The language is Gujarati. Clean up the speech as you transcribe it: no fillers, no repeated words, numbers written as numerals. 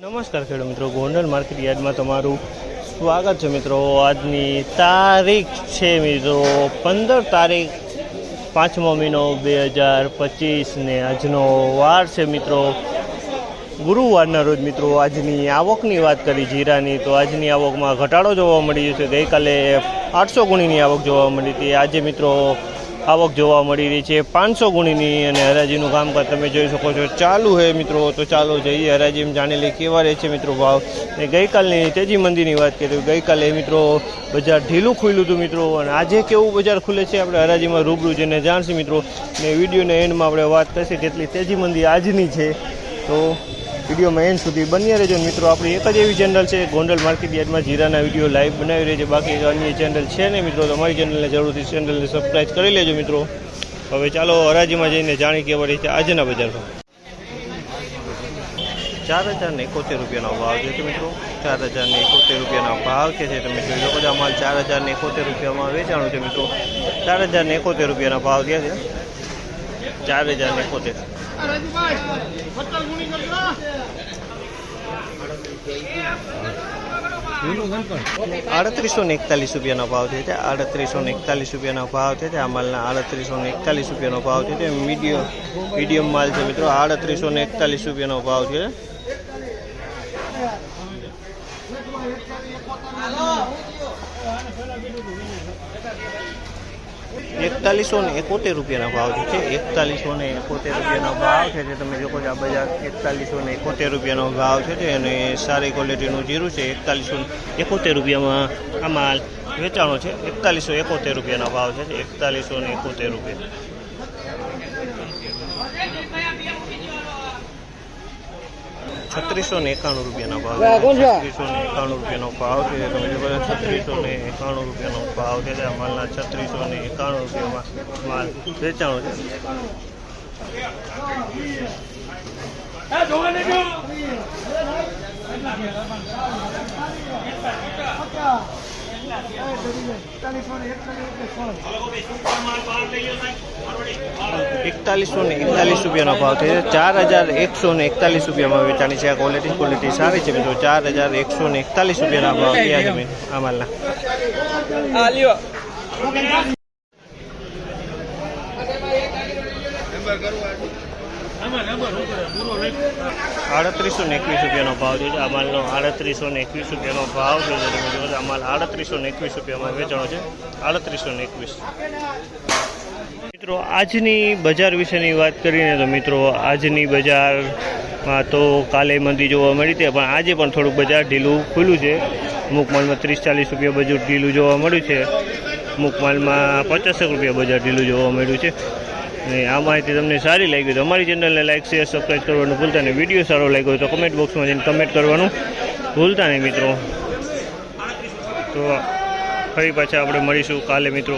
નમસ્કાર ખેડૂત મિત્રો, ગોંડલ માર્કેટ યાર્ડમાં તમારું સ્વાગત છે મિત્રો। આજની તારીખ છે મિત્રો 15 તારીખ 5મો મહિનો 2025 ને આજનો વાર છે મિત્રો ગુરુવારના રોજ। મિત્રો આજની આવકની વાત કરી જીરાની, તો આજની આવકમાં ઘટાડો જોવા મળી છે। ગઈકાલે 800 ગુણીની આવક જોવા મળી હતી, આજે મિત્રો આવક જોવા મળી રહી છે 500 ગુણીની। અને હરાજીનું કામકાજ તમે જોઈ શકો છો ચાલુ છે મિત્રો। તો ચાલો જઈએ હરાજીમાં, જાણી લઈએ કેવા રહે છે મિત્રો ભાવ। ને ગઈકાલની તેજી મંદીની વાત કરીએ, ગઈકાલે મિત્રો બજાર ઢીલું ખુલ્યું હતું મિત્રો, અને આજે કેવું બજાર ખુલે છે આપણે હરાજીમાં રૂબરૂ જઈને જાણશું મિત્રો। ને વિડીયોના એન્ડમાં આપણે વાત કરીશું કેટલી તેજી મંદી આજની છે, તો વિડીયોમાં એન્ડ સુધી બન્યા રહેજો મિત્રો। આપણી એક જ એવી ચેનલ છે ગોંડલ માર્કેટ યાર્ડમાં જીરાના વિડીયો લાઈવ બનાવી રહી છે, બાકી અન્ય ચેનલ છે ને મિત્રો। તમારી ચેનલને જરૂરથી ચેનલને સબસ્ક્રાઈબ કરી લેજો મિત્રો। હવે ચાલો હરાજીમાં જઈને જાણી કેવા રહી છે આજના બજારમાં। 4071 રૂપિયાનો ભાવ છે મિત્રો, 4071 રૂપિયાના ભાવ છે। તમે જોઈ શકો છો, માલ 4071 રૂપિયામાં વેચાણું છે મિત્રો। 4071 રૂપિયાના ભાવ છે, 4071। 3841 રૂપિયાનો ભાવ છે, 3841 રૂપિયાનો ભાવ છે। આ માલના 3841 રૂપિયાનો ભાવ છે। મીડિયમ માલ છે મિત્રો, 3841 રૂપિયાનો ભાવ છે। 4171 રૂપિયાના ભાવ છે, 4171 રૂપિયાનો ભાવ છે। તમે જોકો છો આ બજાર 4171 રૂપિયાનો ભાવ છે, અને સારી ક્વોલિટીનું જીરું છે। 4171 રૂપિયામાં આ માલ વેચાણો છે, 4171 રૂપિયાનો ભાવ છે, 4171 રૂપિયા। 3691 રૂપિયાનો ભાવ, 3691 રૂપિયાનો ભાવ છે। તમે જો 3691 રૂપિયાનો ભાવ છે। આ માલના 3691 રૂપિયામાં માલ વેચાણો છે। 4141 રૂપિયાનો ભાવ છે, 4141 રૂપિયામાં વેચાણી છે। આ ક્વોલિટી સારી છે મિત્રો, 4141 રૂપિયાના ભાવ થયા છે આ માલના। 3821 રૂપિયાનો ભાવ છે। આ માલનો 3821 રૂપિયાનો ભાવ છે। તમે જોવો આ માલ 3821 રૂપિયામાં વેચાણો છે, 3821। મિત્રો આજની બજાર વિશેની વાત કરીને તો મિત્રો આજની બજારમાં તો કાલે મંદી જોવા મળી હતી, પણ આજે પણ થોડુંક બજાર ઢીલું ખુલ્યું છે। અમુક માલમાં 30-40 રૂપિયા બજાર ઢીલું જોવા મળ્યું છે, અમુક માલમાં 50 રૂપિયા બજાર ઢીલું જોવા મળ્યું છે। અને આ માહિતી તમને સારી લાગી તો અમારી ચેનલને લાઈક શેર સબસ્ક્રાઈબ કરવાનું ભૂલતા નહીં। વિડીયો સારો લાગ્યો હોય તો કમેન્ટ બોક્સમાં જઈને કમેન્ટ કરવાનું ભૂલતા નહીં મિત્રો। તો ફરી પાછા આપણે મળીશું કાલે મિત્રો।